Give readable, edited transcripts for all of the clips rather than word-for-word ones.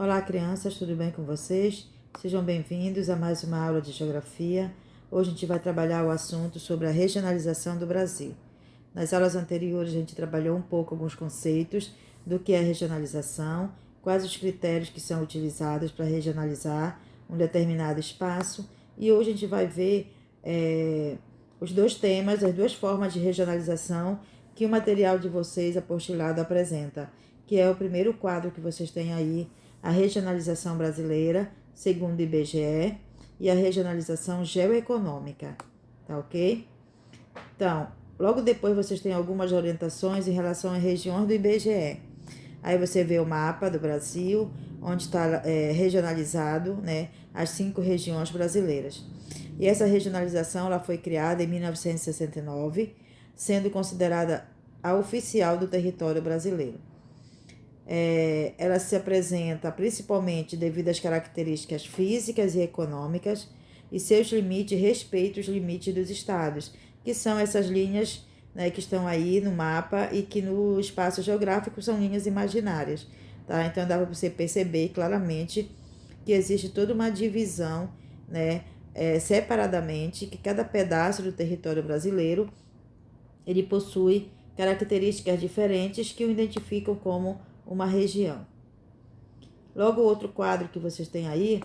Olá, crianças, tudo bem com vocês? Sejam bem-vindos a mais uma aula de Geografia. Hoje a gente vai trabalhar o assunto sobre a regionalização do Brasil. Nas aulas anteriores a gente trabalhou um pouco alguns conceitos do que é regionalização, quais os critérios que são utilizados para regionalizar um determinado espaço, e hoje a gente vai ver os dois temas, as duas formas de regionalização que o material de vocês apostilado apresenta, que é o primeiro quadro que vocês têm aí, a regionalização brasileira, segundo o IBGE, e a regionalização geoeconômica, tá ok? Então, logo depois vocês têm algumas orientações em relação às regiões do IBGE. Aí você vê o mapa do Brasil, onde está regionalizado, né, as 5 regiões brasileiras. E essa regionalização ela foi criada em 1969, sendo considerada a oficial do território brasileiro. Ela se apresenta principalmente devido às características físicas e econômicas e seus limites respeitam os limites dos estados, que são essas linhas, né, que estão aí no mapa e que no espaço geográfico são linhas imaginárias. Tá? Então dá para você perceber claramente que existe toda uma divisão, né, separadamente, que cada pedaço do território brasileiro ele possui características diferentes que o identificam como uma região. Logo, o outro quadro que vocês têm aí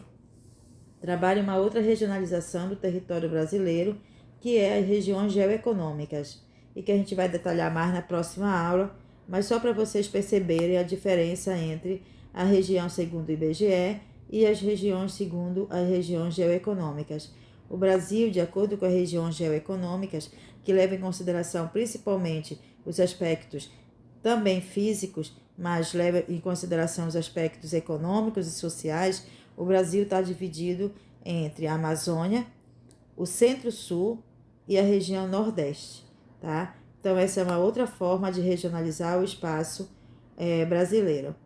trabalha uma outra regionalização do território brasileiro, que é as regiões geoeconômicas, e que a gente vai detalhar mais na próxima aula, mas só para vocês perceberem a diferença entre a região segundo o IBGE e as regiões segundo as regiões geoeconômicas. O Brasil, de acordo com as regiões geoeconômicas, que levam em consideração principalmente os aspectos também físicos, mas leva em consideração os aspectos econômicos e sociais, o Brasil está dividido entre a Amazônia, o Centro-Sul e a região Nordeste, tá? Então, essa é uma outra forma de regionalizar o espaço brasileiro.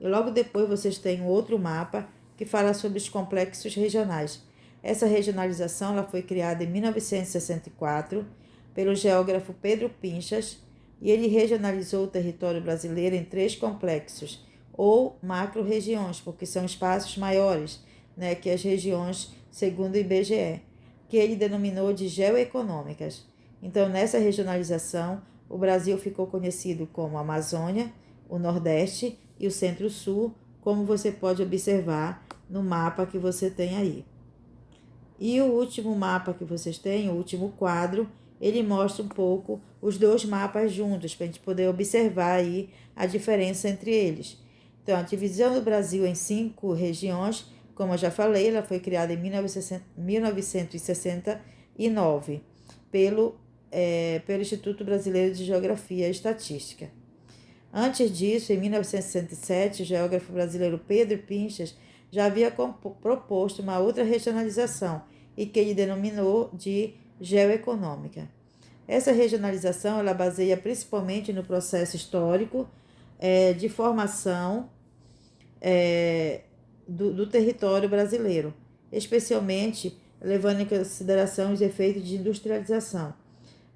E logo depois vocês têm um outro mapa que fala sobre os complexos regionais. Essa regionalização ela foi criada em 1964 pelo geógrafo Pedro Pinchas, e ele regionalizou o território brasileiro em 3 complexos, ou macro-regiões, porque são espaços maiores, né, que as regiões segundo o IBGE, que ele denominou de geoeconômicas. Então, nessa regionalização, o Brasil ficou conhecido como a Amazônia, o Nordeste e o Centro-Sul, como você pode observar no mapa que você tem aí. E o último mapa que vocês têm, o último quadro, ele mostra um pouco os dois mapas juntos, para a gente poder observar aí a diferença entre eles. Então, a divisão do Brasil em 5 regiões, como eu já falei, ela foi criada em 1969 pelo Instituto Brasileiro de Geografia e Estatística. Antes disso, em 1967, o geógrafo brasileiro Pedro Pinchas já havia proposto uma outra regionalização, e que ele denominou de geoeconômica. Essa regionalização ela baseia principalmente no processo histórico de formação do território brasileiro, especialmente levando em consideração os efeitos de industrialização.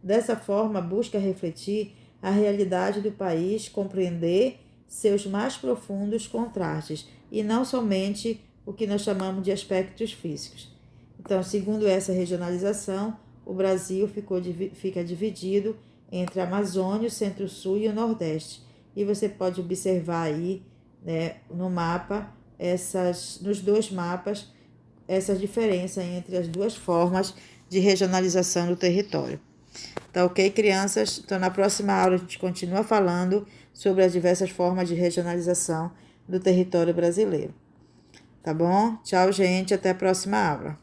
Dessa forma, busca refletir a realidade do país, compreender seus mais profundos contrastes e não somente o que nós chamamos de aspectos físicos. Então, segundo essa regionalização, o Brasil fica dividido entre a Amazônia, o Centro-Sul e o Nordeste. E você pode observar aí, né, no mapa, nos dois mapas, essa diferença entre as duas formas de regionalização do território. Tá ok, crianças? Então, na próxima aula, a gente continua falando sobre as diversas formas de regionalização do território brasileiro. Tá bom? Tchau, gente. Até a próxima aula.